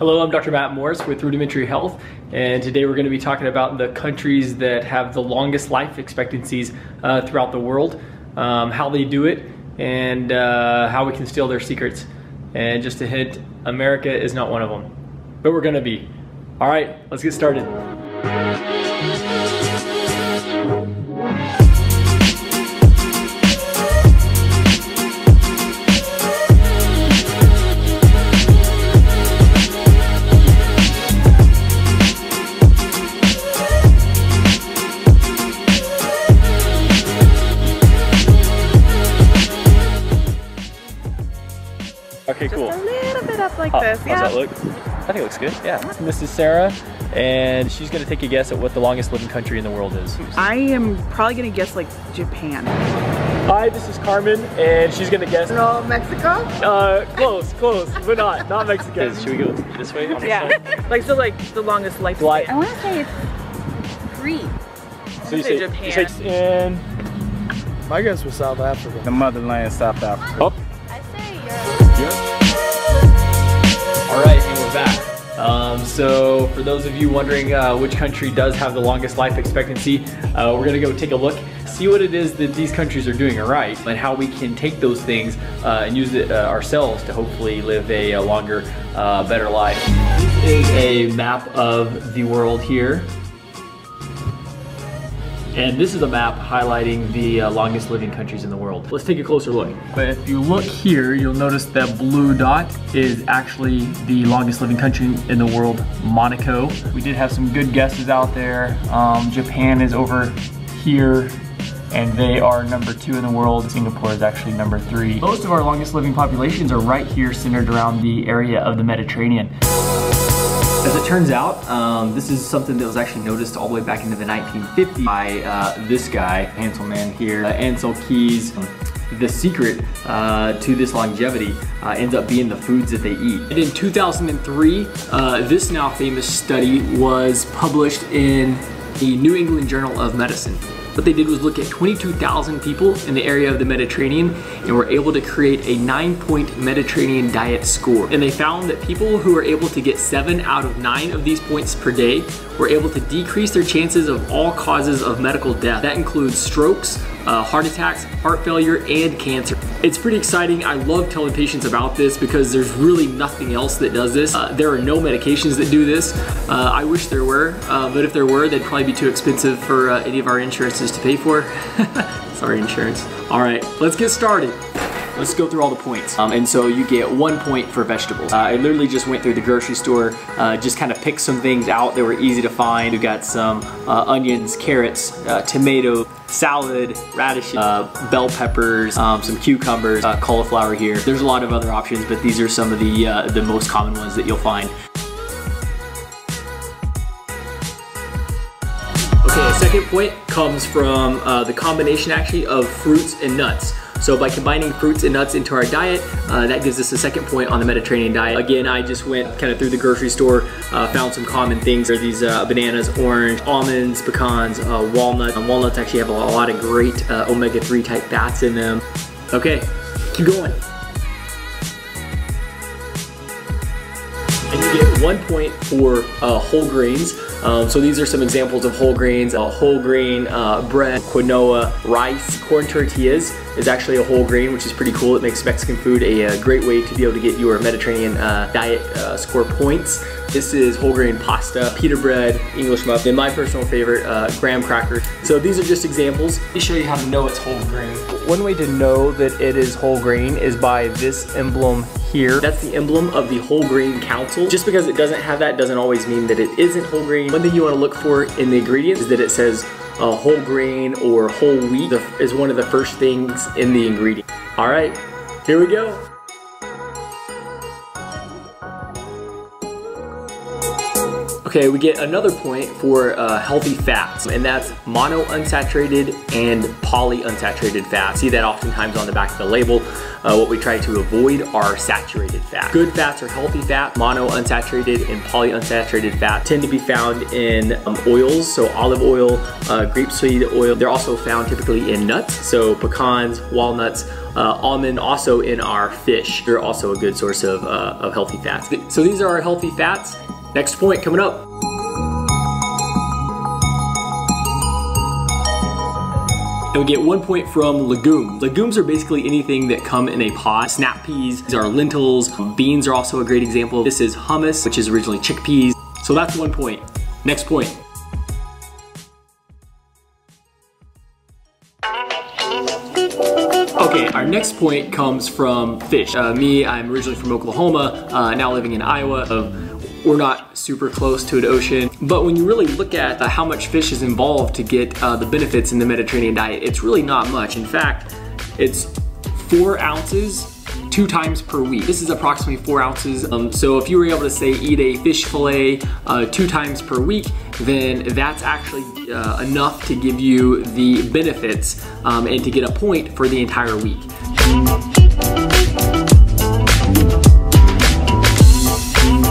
Hello, I'm Dr. Matt Morris with Rudimentary Health, and today we're going to be talking about the countries that have the longest life expectancies throughout the world, how they do it, and how we can steal their secrets. And just a hint, America is not one of them, but we're going to be. All right, let's get started. Okay, cool. Just a little bit up like this. How's that look? I think it looks good, yeah. This is Sarah, and she's gonna take a guess at what the longest living country in the world is. I am probably gonna guess like Japan. Hi, this is Carmen, and she's gonna guess. No, Mexico? Close, but not Mexico. Should we go this way? On Yeah. Like, so like the longest lifespan. I want to say it's 3. So you say say Japan. You say in. My guess was South Africa. The motherland, South Africa. Oh. I say Europe. All right, and we're back. So for those of you wondering which country does have the longest life expectancy, we're gonna go take a look, see what it is that these countries are doing right, and how we can take those things and use it ourselves to hopefully live a longer, better life. This is a map of the world here. And this is a map highlighting the longest living countries in the world. Let's take a closer look. But if you look here, you'll notice that blue dot is actually the longest living country in the world, Monaco. We did have some good guesses out there. Japan is over here, and they are number 2 in the world. Singapore is actually number 3. Most of our longest living populations are right here, centered around the area of the Mediterranean. As it turns out, this is something that was actually noticed all the way back into the 1950s by this guy, handsome man here, Ansel Keys. The secret to this longevity ends up being the foods that they eat. And in 2003, this now famous study was published in the New England Journal of Medicine. What they did was look at 22,000 people in the area of the Mediterranean and were able to create a 9-point Mediterranean diet score. And they found that people who were able to get 7 out of 9 of these points per day were able to decrease their chances of all causes of medical death. That includes strokes, heart attacks, heart failure, and cancer. It's pretty exciting. I love telling patients about this because there's really nothing else that does this. There are no medications that do this. I wish there were, but if there were, they'd probably be too expensive for any of our insurances to pay for. Sorry, insurance. All right, let's get started. Let's go through all the points. And so you get 1 point for vegetables. I literally just went through the grocery store, just kind of picked some things out that were easy to find. We got some onions, carrots, tomato, salad, radishes, bell peppers, some cucumbers, cauliflower here. There's a lot of other options, but these are some of the most common ones that you'll find. Okay, a second point comes from the combination actually of fruits and nuts. So by combining fruits and nuts into our diet, that gives us a second point on the Mediterranean diet. Again, I just went kind of through the grocery store, found some common things. There are these bananas, orange, almonds, pecans, walnuts. Walnuts actually have a lot of great omega-3 type fats in them. Okay, keep going. And you get 1 point for whole grains. So these are some examples of whole grains. Whole grain bread, quinoa, rice, corn tortillas is actually a whole grain, which is pretty cool. It makes Mexican food a great way to be able to get your Mediterranean diet score points. This is whole grain pasta, pita bread, English muffin, and my personal favorite, graham crackers. So these are just examples. Let me show you how to know it's whole grain. One way to know that it is whole grain is by this emblem here. That's the emblem of the Whole Grain Council. Just because it doesn't have that doesn't always mean that it isn't whole grain. One thing you want to look for in the ingredients is that it says whole grain or whole wheat is one of the first things in the ingredient. All right, here we go. Okay, we get another point for healthy fats, and that's monounsaturated and polyunsaturated fats. See that oftentimes on the back of the label. What we try to avoid are saturated fats. Good fats are healthy fats. Monounsaturated and polyunsaturated fats tend to be found in oils, so olive oil, grapeseed oil. They're also found typically in nuts, so pecans, walnuts, almond, also in our fish. They're also a good source of healthy fats. So these are our healthy fats. Next point coming up. And we get 1 point from legumes. Legumes are basically anything that come in a pot. Snap peas, these are lentils. Beans are also a great example. This is hummus, which is originally chickpeas. So that's 1 point. Next point. Okay, our next point comes from fish. Me, I'm originally from Oklahoma, now living in Iowa. We're not super close to an ocean, but when you really look at how much fish is involved to get the benefits in the Mediterranean diet, it's really not much. In fact, it's 4 ounces 2 times per week. This is approximately 4 ounces. So if you were able to say eat a fish fillet 2 times per week, then that's actually enough to give you the benefits and to get a point for the entire week.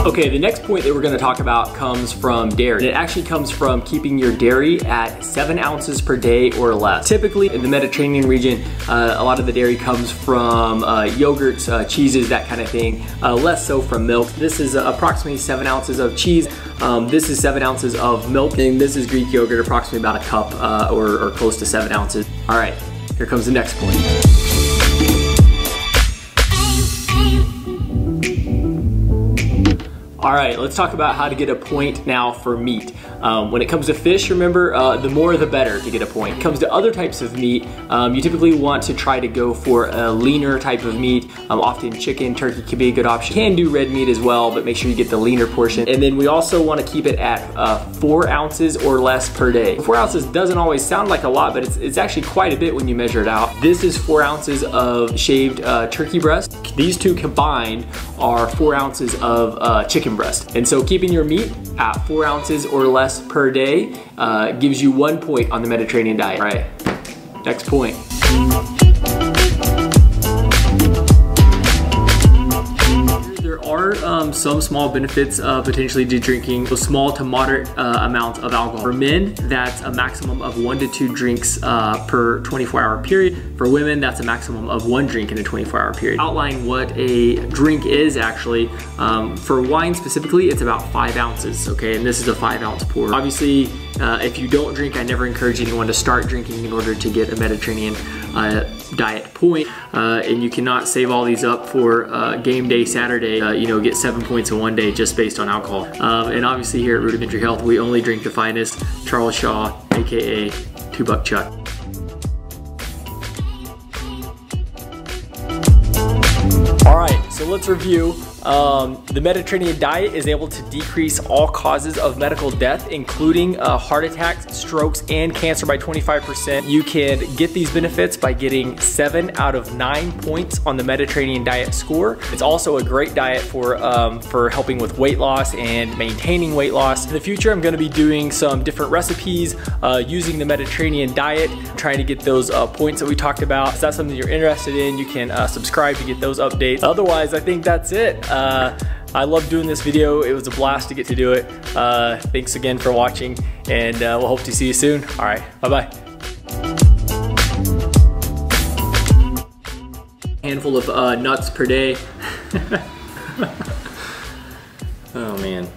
Okay, the next point that we're gonna talk about comes from dairy. It actually comes from keeping your dairy at 7 ounces per day or less. Typically in the Mediterranean region, a lot of the dairy comes from yogurts, cheeses, that kind of thing, less so from milk. This is approximately 7 ounces of cheese. This is 7 ounces of milk, and this is Greek yogurt, approximately about a cup or close to 7 ounces. All right, here comes the next point. All right, let's talk about how to get a point now for meat. When it comes to fish, remember, the more the better to get a point. When it comes to other types of meat, you typically want to try to go for a leaner type of meat. Often chicken, turkey can be a good option. You can do red meat as well, but make sure you get the leaner portion. And then we also want to keep it at 4 ounces or less per day. 4 ounces doesn't always sound like a lot, but it's actually quite a bit when you measure it out. This is 4 ounces of shaved turkey breast. These two combined are 4 ounces of chicken breast. And so keeping your meat at 4 ounces or less per day gives you 1 point on the Mediterranean diet. All right, next point. There are some small benefits potentially to drinking a small to moderate amount of alcohol. For men, that's a maximum of 1 to 2 drinks per 24-hour period. For women, that's a maximum of 1 drink in a 24-hour period. Outline what a drink is actually. For wine specifically, it's about 5 ounces, okay? And this is a 5-ounce pour. Obviously, if you don't drink, I never encourage anyone to start drinking in order to get a Mediterranean diet point. And you cannot save all these up for game day Saturday, you know, get 7 points in one day just based on alcohol. And obviously here at Rudimentary Health, we only drink the finest. Charles Shaw, AKA 2-Buck Chuck. All right, so let's review. The Mediterranean diet is able to decrease all causes of medical death, including heart attacks, strokes, and cancer by 25%. You can get these benefits by getting 7 out of 9 points on the Mediterranean diet score. It's also a great diet for helping with weight loss and maintaining weight loss. In the future, I'm gonna be doing some different recipes using the Mediterranean diet, trying to get those points that we talked about. If that's something you're interested in, you can subscribe to get those updates. Otherwise, I think that's it. I love doing this video. It was a blast to get to do it. Thanks again for watching, and we'll hope to see you soon. All right, bye-bye. Handful of nuts per day. Oh man.